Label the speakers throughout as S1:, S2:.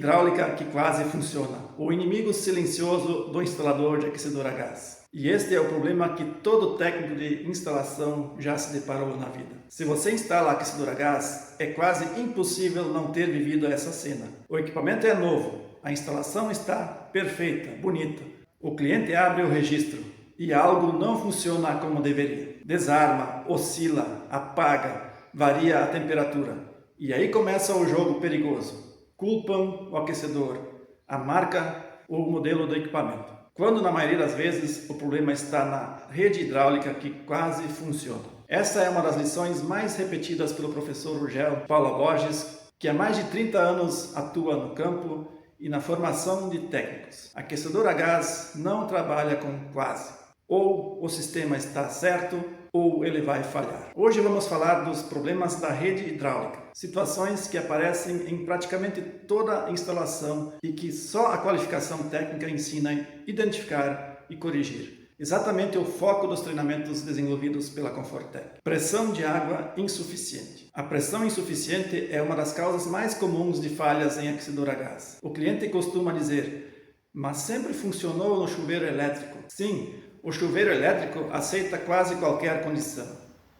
S1: hidráulica que quase funciona. O inimigo silencioso do instalador de aquecedor a gás. E este é o problema que todo técnico de instalação já se deparou na vida. Se você instala aquecedor a gás, é quase impossível não ter vivido essa cena. O equipamento é novo, a instalação está perfeita, bonita. O cliente abre o registro e algo não funciona como deveria. Desarma, oscila, apaga, varia a temperatura. E aí começa o jogo perigoso. Culpam o aquecedor, a marca ou o modelo do equipamento. Quando na maioria das vezes o problema está na rede hidráulica que quase funciona. Essa é uma das lições mais repetidas pelo professor Urgel Paulo Borges, que há mais de 30 anos atua no campo e na formação de técnicos. Aquecedor a gás não trabalha com quase. Ou o sistema está certo ou ele vai falhar. Hoje vamos falar dos problemas da rede hidráulica, situações que aparecem em praticamente toda a instalação e que só a qualificação técnica ensina a identificar e corrigir. Exatamente o foco dos treinamentos desenvolvidos pela Confortec. Pressão de água insuficiente. A pressão insuficiente é uma das causas mais comuns de falhas em aquecedor a gás. O cliente costuma dizer, mas sempre funcionou no chuveiro elétrico. Sim, o chuveiro elétrico aceita quase qualquer condição.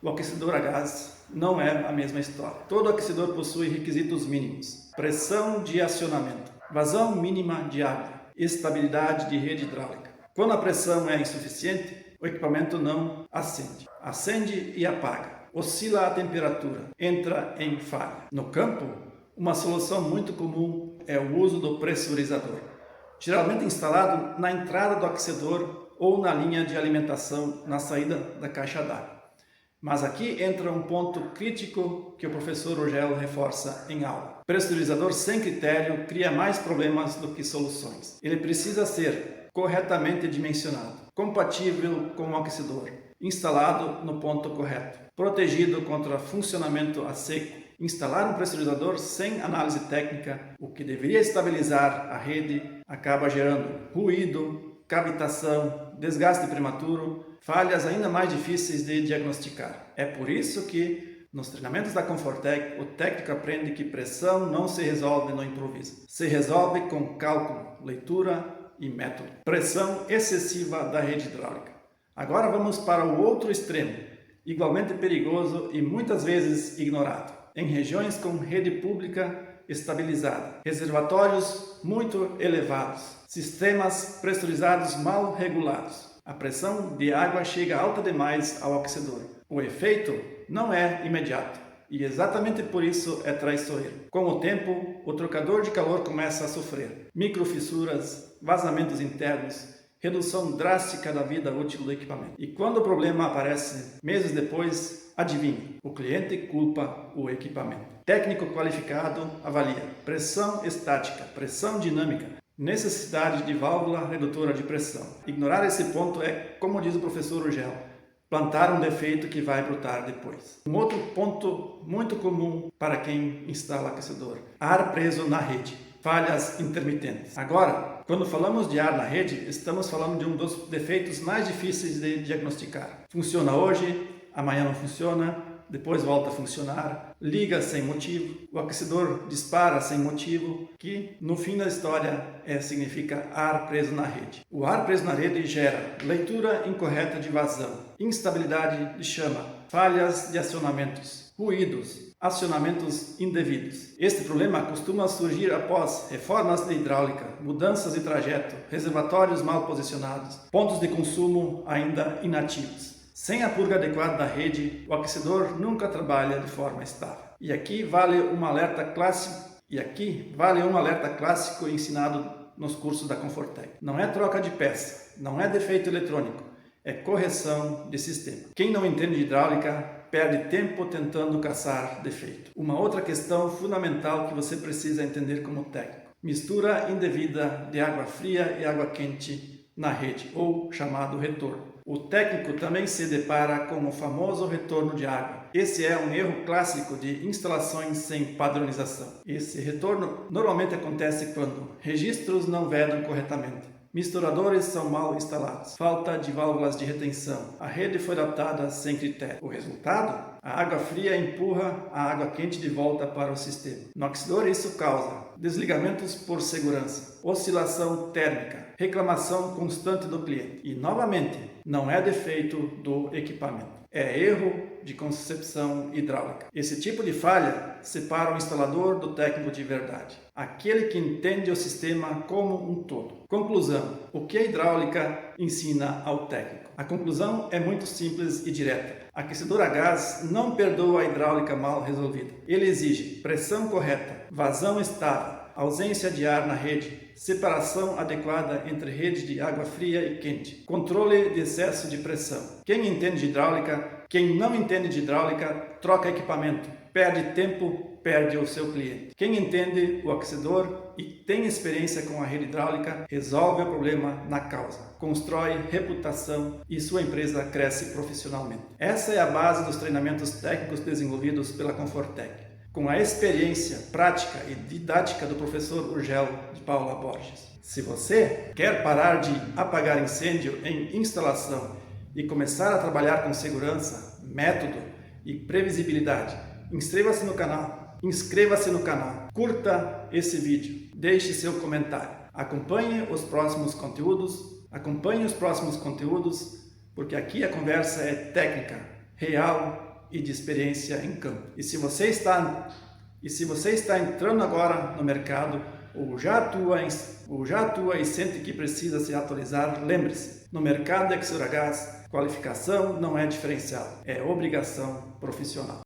S1: O aquecedor a gás não é a mesma história. Todo aquecedor possui requisitos mínimos. Pressão de acionamento, vazão mínima de água, estabilidade de rede hidráulica. Quando a pressão é insuficiente, o equipamento não acende. Acende e apaga. Oscila a temperatura, entra em falha. No campo, uma solução muito comum é o uso do pressurizador, geralmente instalado na entrada do aquecedor ou na linha de alimentação na saída da caixa d'água. Mas aqui entra um ponto crítico que o professor Urgel reforça em aula. Pressurizador sem critério cria mais problemas do que soluções. Ele precisa ser corretamente dimensionado, compatível com o aquecedor, instalado no ponto correto, protegido contra funcionamento a seco. Instalar um pressurizador sem análise técnica, o que deveria estabilizar a rede, acaba gerando ruído, cavitação, desgaste prematuro, falhas ainda mais difíceis de diagnosticar. É por isso que, nos treinamentos da Confortec, o técnico aprende que pressão não se resolve no improviso. Se resolve com cálculo, leitura e método. Pressão excessiva da rede hidráulica. Agora vamos para o outro extremo, igualmente perigoso e muitas vezes ignorado. Em regiões com rede pública estabilizada, reservatórios muito elevados, sistemas pressurizados mal regulados. A pressão de água chega alta demais ao aquecedor. O efeito não é imediato e exatamente por isso é traiçoeiro. Com o tempo, o trocador de calor começa a sofrer microfissuras, vazamentos internos, redução drástica da vida útil do equipamento. E quando o problema aparece meses depois, adivinhe, o cliente culpa o equipamento. Técnico qualificado avalia pressão estática, pressão dinâmica, necessidade de válvula redutora de pressão. Ignorar esse ponto é, como diz o professor Urgel, plantar um defeito que vai brotar depois. Um outro ponto muito comum para quem instala aquecedor: ar preso na rede, falhas intermitentes. Agora, quando falamos de ar na rede, estamos falando de um dos defeitos mais difíceis de diagnosticar. Funciona hoje, amanhã não funciona, depois volta a funcionar, liga sem motivo, o aquecedor dispara sem motivo, que no fim da história significa ar preso na rede. O ar preso na rede gera leitura incorreta de vazão, instabilidade de chama, falhas de acionamentos, ruídos, acionamentos indevidos. Este problema costuma surgir após reformas de hidráulica, mudanças de trajeto, reservatórios mal posicionados, pontos de consumo ainda inativos. Sem a purga adequada da rede, o aquecedor nunca trabalha de forma estável. E aqui vale um alerta clássico ensinado nos cursos da Confortec. Não é troca de peça, não é defeito eletrônico, é correção de sistema. Quem não entende de hidráulica perde tempo tentando caçar defeito. Uma outra questão fundamental que você precisa entender como técnico: mistura indevida de água fria e água quente na rede, ou chamado retorno. O técnico também se depara com o famoso retorno de água. Esse é um erro clássico de instalações sem padronização. Esse retorno normalmente acontece quando registros não vedam corretamente, misturadores são mal instalados, falta de válvulas de retenção, a rede foi adaptada sem critério. O resultado? A água fria empurra a água quente de volta para o sistema. No aquecedor isso causa desligamentos por segurança, oscilação térmica, reclamação constante do cliente. E, novamente, não é defeito do equipamento. É erro de concepção hidráulica. Esse tipo de falha separa o instalador do técnico de verdade, aquele que entende o sistema como um todo. Conclusão: o que a hidráulica ensina ao técnico? A conclusão é muito simples e direta. Aquecedor a gás não perdoa a hidráulica mal resolvida. Ele exige pressão correta, vazão estável, ausência de ar na rede, separação adequada entre rede de água fria e quente, controle de excesso de pressão. Quem entende de hidráulica, quem não entende de hidráulica, troca equipamento, perde tempo, perde o seu cliente. Quem entende o aquecedor e tem experiência com a rede hidráulica, resolve o problema na causa, constrói reputação e sua empresa cresce profissionalmente. Essa é a base dos treinamentos técnicos desenvolvidos pela Comfortec, com a experiência prática e didática do professor Urgel de Paula Borges. Se você quer parar de apagar incêndio em instalação e começar a trabalhar com segurança, método e previsibilidade, inscreva-se no canal, curta esse vídeo, deixe seu comentário, acompanhe os próximos conteúdos, porque aqui a conversa é técnica, real e de experiência em campo. E se você está entrando agora no mercado ou já atua e sente que precisa se atualizar, lembre-se, no mercado de aquecedor a gás, qualificação não é diferencial, é obrigação profissional.